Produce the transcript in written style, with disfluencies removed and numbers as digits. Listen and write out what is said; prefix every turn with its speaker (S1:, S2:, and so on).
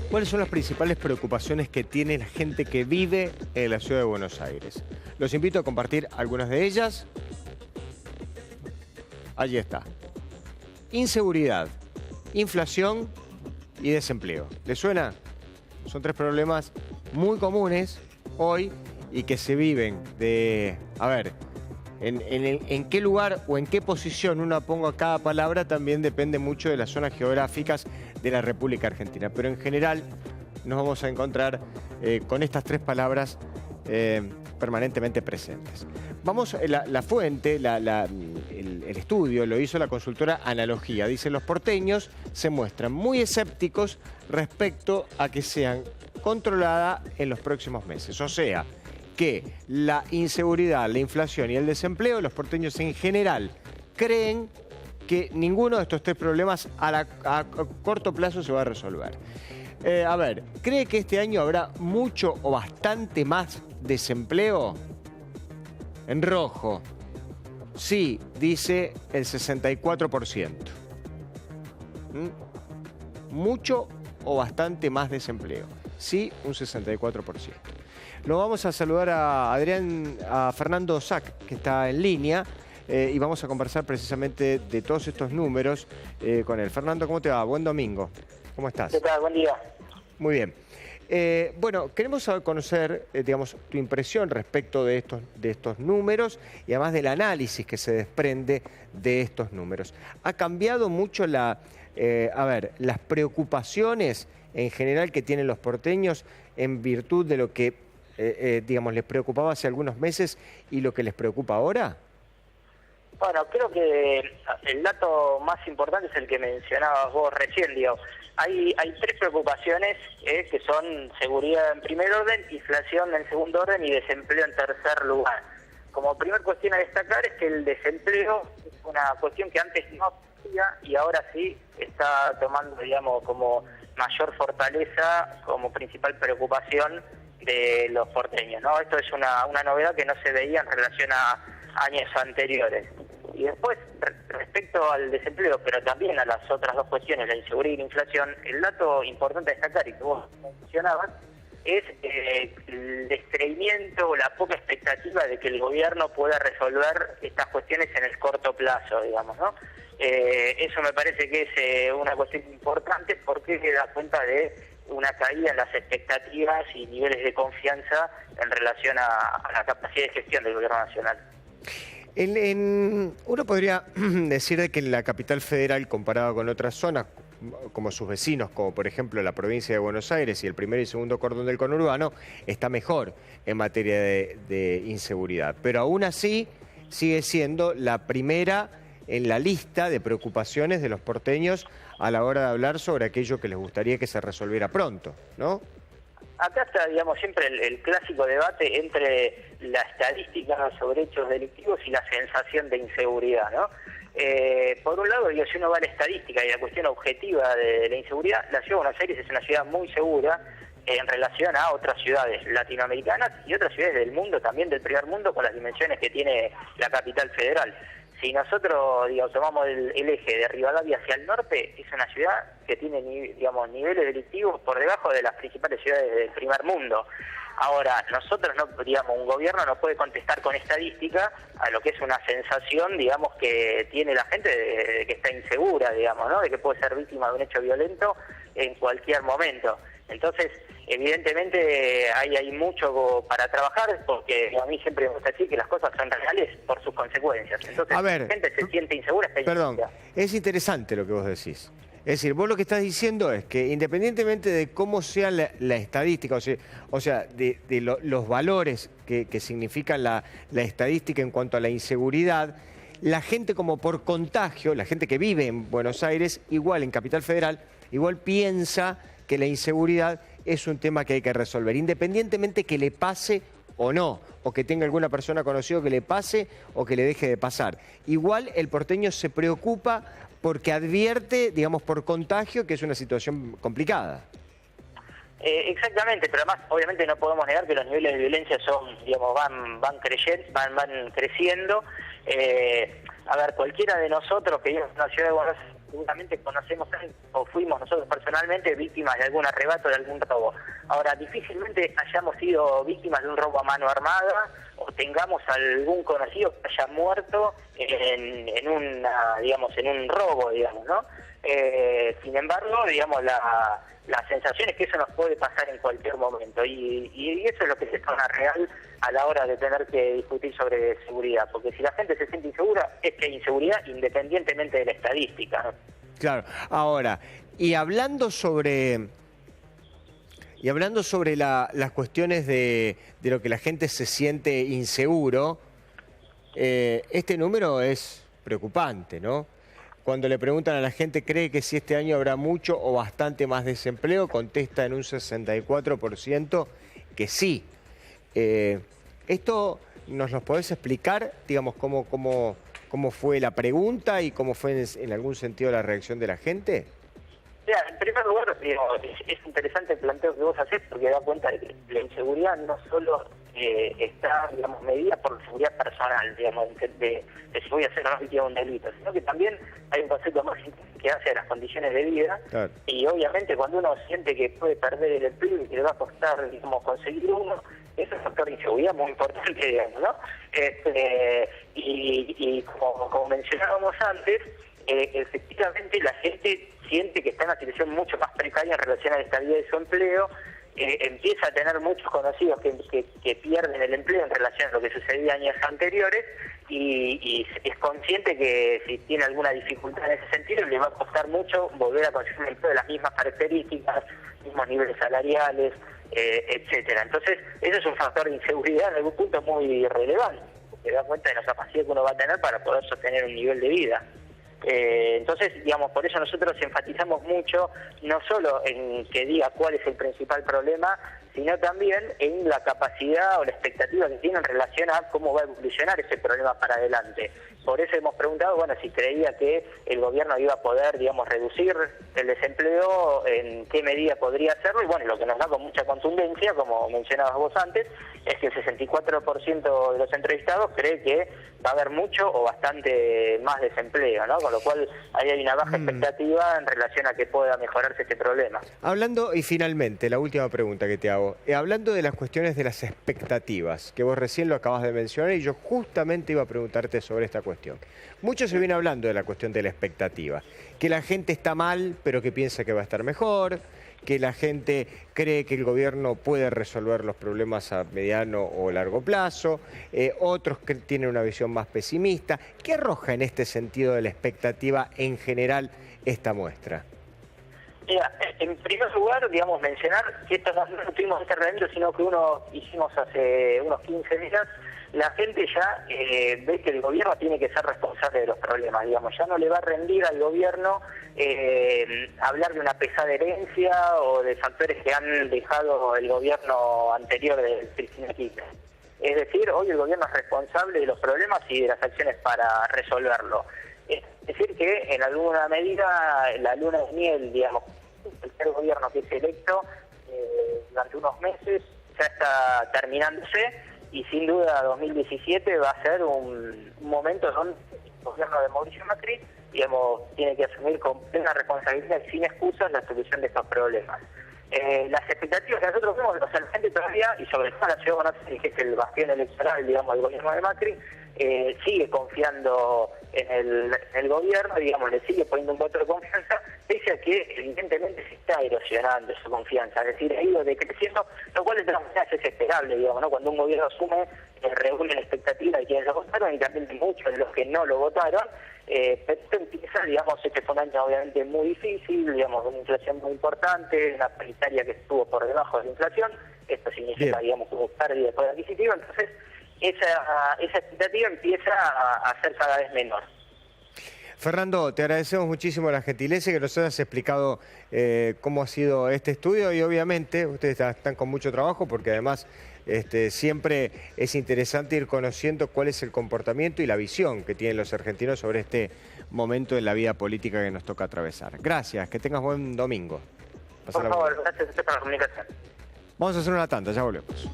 S1: ¿Cuáles son las principales preocupaciones que tiene la gente que vive en la ciudad de Buenos Aires? Los invito a compartir algunas de ellas. Allí está. Inseguridad, inflación y desempleo. ¿Les suena? Son tres problemas muy comunes hoy y que se viven de... A ver, en qué lugar o en qué posición uno ponga cada palabra también depende mucho de las zonas geográficas de la República Argentina. Pero en general nos vamos a encontrar con estas tres palabras permanentemente presentes. La fuente, el estudio lo hizo la consultora Analogía. Dice, los porteños se muestran muy escépticos respecto a que sean controladas en los próximos meses. O sea, que la inseguridad, la inflación y el desempleo, los porteños en general creen que ninguno de estos tres problemas a corto plazo se va a resolver. A ver, ¿cree que este año habrá mucho o bastante más desempleo? En rojo, sí, dice el 64%. Mucho o bastante más desempleo. Sí, un 64%. Lo vamos a saludar a Fernando Sac, que está en línea, y vamos a conversar precisamente de todos estos números con él. Fernando, ¿cómo te va? Buen domingo. ¿Cómo estás?
S2: ¿Qué tal? Buen día.
S1: Muy bien. Bueno, queremos conocer, digamos, tu impresión respecto de estos números y además del análisis que se desprende de estos números. ¿Ha cambiado mucho las preocupaciones en general que tienen los porteños en virtud de lo que, digamos, les preocupaba hace algunos meses y lo que les preocupa ahora?
S2: Bueno, creo que el dato más importante es el que mencionabas vos recién, digo. Hay tres preocupaciones que son seguridad en primer orden, inflación en segundo orden y desempleo en tercer lugar. Como primer cuestión a destacar es que el desempleo es una cuestión que antes no existía y ahora sí está tomando, digamos, como mayor fortaleza, como principal preocupación de los porteños, ¿no? Esto es una novedad que no se veía en relación a años anteriores. Y después, respecto al desempleo, pero también a las otras dos cuestiones, la inseguridad y la inflación, el dato importante a destacar, y que vos mencionabas, es el descreimiento o la poca expectativa de que el gobierno pueda resolver estas cuestiones en el corto plazo, digamos, ¿no? Eso me parece que es una cuestión importante porque da cuenta de una caída en las expectativas y niveles de confianza en relación a la capacidad de gestión del gobierno nacional.
S1: Uno podría decir de que en la capital federal, comparado con otras zonas, como sus vecinos, como por ejemplo la provincia de Buenos Aires y el primer y segundo cordón del conurbano, está mejor en materia de inseguridad. Pero aún así sigue siendo la primera en la lista de preocupaciones de los porteños a la hora de hablar sobre aquello que les gustaría que se resolviera pronto, ¿no?
S2: Acá está, digamos, siempre el clásico debate entre la estadística sobre hechos delictivos y la sensación de inseguridad, ¿no? Por un lado, digo, si uno va a la estadística y la cuestión objetiva de la inseguridad, la ciudad de Buenos Aires es una ciudad muy segura en relación a otras ciudades latinoamericanas y otras ciudades del mundo, también del primer mundo, con las dimensiones que tiene la capital federal. Si nosotros, digamos, tomamos el eje de Rivadavia hacia el norte, es una ciudad que tiene, digamos, niveles delictivos por debajo de las principales ciudades del primer mundo. Ahora, nosotros, no, digamos, un gobierno no puede contestar con estadística a lo que es una sensación, digamos, que tiene la gente de que está insegura, digamos, ¿no? De que puede ser víctima de un hecho violento en cualquier momento. Entonces, evidentemente hay mucho para trabajar, porque a mí siempre me gusta decir que las cosas son reales por sus consecuencias. Entonces, la gente se siente insegura.
S1: Perdón, es interesante lo que vos decís. Es decir, vos lo que estás diciendo es que independientemente de cómo sea la estadística, o sea de los valores que significan la estadística en cuanto a la inseguridad, la gente como por contagio, la gente que vive en Buenos Aires, igual en Capital Federal, igual piensa que la inseguridad es un tema que hay que resolver, independientemente que le pase o no, o que tenga alguna persona conocida que le pase o que le deje de pasar. Igual el porteño se preocupa porque advierte, digamos, por contagio que es una situación complicada.
S2: Exactamente, pero además obviamente no podemos negar que los niveles de violencia son, digamos, van creciendo. A ver, cualquiera de nosotros que vivimos en la ciudad de Buenos Aires seguramente conocemos o fuimos nosotros personalmente víctimas de algún arrebato, de algún robo. Ahora, difícilmente hayamos sido víctimas de un robo a mano armada o tengamos algún conocido que haya muerto en un robo, digamos, ¿no? Sin embargo, digamos, la sensación es que eso nos puede pasar en cualquier momento y eso es lo que se torna real a la hora de tener que discutir sobre seguridad, porque si la gente se siente insegura, es que hay inseguridad independientemente de la estadística, ¿no?
S1: Claro. Ahora, y hablando sobre las cuestiones de lo que la gente se siente inseguro, este número es preocupante, ¿no? Cuando le preguntan a la gente, ¿cree que si este año habrá mucho o bastante más desempleo? Contesta en un 64% que sí. ¿Esto nos lo podés explicar, digamos, cómo fue la pregunta y cómo fue en algún sentido la reacción de la gente?
S2: Mira, en primer lugar, es interesante el planteo que vos hacés porque da cuenta de que la inseguridad no solo está, digamos, medida por la seguridad personal, digamos, de si voy a hacer una víctima de un delito, sino que también hay un concepto más que hace a las condiciones de vida. Claro. Y obviamente cuando uno siente que puede perder el empleo y que le va a costar, digamos, conseguir uno, es un factor de inseguridad muy importante, digamos, ¿no? Y como mencionábamos antes, efectivamente la gente siente que está en una situación mucho más precaria en relación a la estabilidad de su empleo, empieza a tener muchos conocidos que pierden el empleo en relación a lo que sucedía años anteriores y es consciente que si tiene alguna dificultad en ese sentido le va a costar mucho volver a conseguir un empleo de las mismas características, mismos niveles salariales, etcétera. Entonces, eso es un factor de inseguridad en algún punto muy relevante, porque da cuenta de la capacidad que uno va a tener para poder sostener un nivel de vida. Entonces, digamos, por eso nosotros enfatizamos mucho, no solo en que diga cuál es el principal problema, sino también en la capacidad o la expectativa que tiene en relación a cómo va a evolucionar ese problema para adelante. Por eso hemos preguntado, bueno, si creía que el gobierno iba a poder, digamos, reducir el desempleo, en qué medida podría hacerlo, y bueno, lo que nos da con mucha contundencia, como mencionabas vos antes, es que el 64% de los entrevistados cree que va a haber mucho o bastante más desempleo, ¿no? Con lo cual ahí hay una baja expectativa en relación a que pueda mejorarse este problema.
S1: Hablando, y finalmente, la última pregunta que te hago, hablando de las cuestiones de las expectativas, que vos recién lo acabas de mencionar y yo justamente iba a preguntarte sobre esta cuestión. Mucho se viene hablando de la cuestión de la expectativa, que la gente está mal, pero que piensa que va a estar mejor, que la gente cree que el gobierno puede resolver los problemas a mediano o largo plazo, otros que tienen una visión más pesimista. ¿Qué arroja en este sentido de la expectativa en general esta muestra?
S2: Mira, en primer lugar, digamos, mencionar que esto no tuvimos este reunión, sino que uno hicimos hace unos 15 días. La gente ya ve que el gobierno tiene que ser responsable de los problemas, digamos, ya no le va a rendir al gobierno hablar de una pesada herencia o de factores que han dejado el gobierno anterior del Cristina Kirchner. Es decir, hoy el gobierno es responsable de los problemas y de las acciones para resolverlo. Es decir que en alguna medida la luna de miel, digamos, el gobierno que es electo durante unos meses ya está terminándose. Y sin duda 2017 va a ser un momento donde el gobierno de Mauricio Macri, digamos, tiene que asumir con plena responsabilidad y sin excusas la solución de estos problemas. Las expectativas que nosotros vemos, o sea, la gente todavía, y sobre todo la ciudad de Buenos Aires, que es el bastión electoral, digamos, del gobierno de Macri, sigue confiando en el gobierno, digamos, le sigue poniendo un voto de confianza, pese a que evidentemente se está erosionando esa confianza, es decir, ha ido decreciendo, lo cual de todas maneras es esperable, digamos, ¿no? Cuando un gobierno asume, reúne la expectativa de quienes lo votaron y también de muchos de los que no lo votaron, pero esto empieza, digamos, este fue un año obviamente muy difícil, digamos, una inflación muy importante, una paritaria que estuvo por debajo de la inflación, esto significa, digamos, una pérdida de poder adquisitivo, entonces esa expectativa empieza a ser cada vez menor.
S1: Fernando, te agradecemos muchísimo la gentileza y que nos hayas explicado cómo ha sido este estudio y obviamente ustedes están con mucho trabajo porque además siempre es interesante ir conociendo cuál es el comportamiento y la visión que tienen los argentinos sobre este momento en la vida política que nos toca atravesar. Gracias, que tengas buen domingo.
S2: Por favor, gracias a usted por la comunicación.
S1: Vamos a hacer una tanda, ya volvemos.